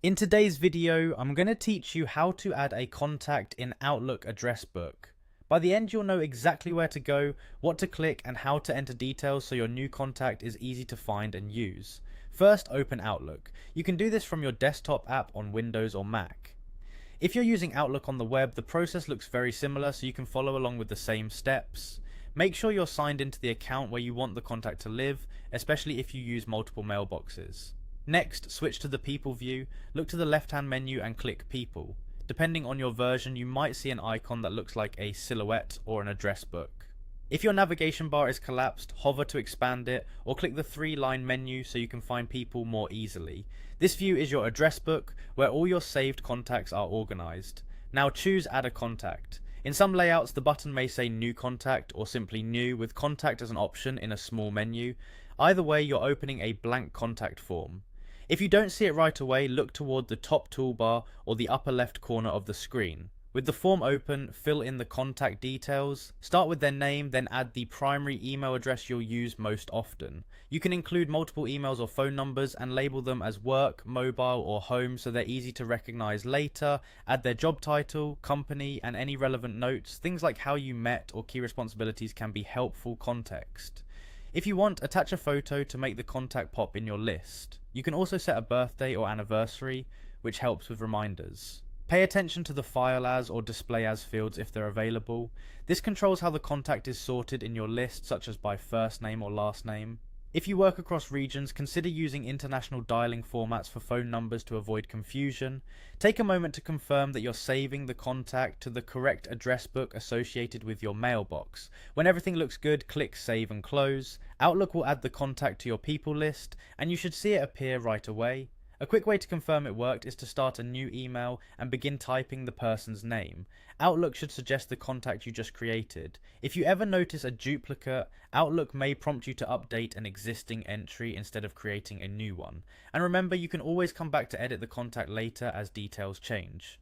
In today's video, I'm going to teach you how to add a contact in Outlook address book. By the end, you'll know exactly where to go, what to click, and how to enter details so your new contact is easy to find and use. First, open Outlook. You can do this from your desktop app on Windows or Mac. If you're using Outlook on the web, the process looks very similar, so you can follow along with the same steps. Make sure you're signed into the account where you want the contact to live, especially if you use multiple mailboxes. Next, switch to the People view, look to the left-hand menu and click People. Depending on your version, you might see an icon that looks like a silhouette or an address book. If your navigation bar is collapsed, hover to expand it, or click the three-line menu so you can find People more easily. This view is your address book, where all your saved contacts are organized. Now choose Add a Contact. In some layouts, the button may say New Contact or simply New with Contact as an option in a small menu. Either way, you're opening a blank contact form. If you don't see it right away, look toward the top toolbar or the upper left corner of the screen. With the form open, fill in the contact details. Start with their name, then add the primary email address you'll use most often. You can include multiple emails or phone numbers and label them as work, mobile, or home so they're easy to recognize later. Add their job title, company, and any relevant notes. Things like how you met or key responsibilities can be helpful context. If you want, attach a photo to make the contact pop in your list. You can also set a birthday or anniversary, which helps with reminders. Pay attention to the File As or Display As fields if they're available. This controls how the contact is sorted in your list, such as by first name or last name. If you work across regions, consider using international dialing formats for phone numbers to avoid confusion. Take a moment to confirm that you're saving the contact to the correct address book associated with your mailbox. When everything looks good, click Save and Close. Outlook will add the contact to your people list, and you should see it appear right away. A quick way to confirm it worked is to start a new email and begin typing the person's name. Outlook should suggest the contact you just created. If you ever notice a duplicate, Outlook may prompt you to update an existing entry instead of creating a new one. And remember, you can always come back to edit the contact later as details change.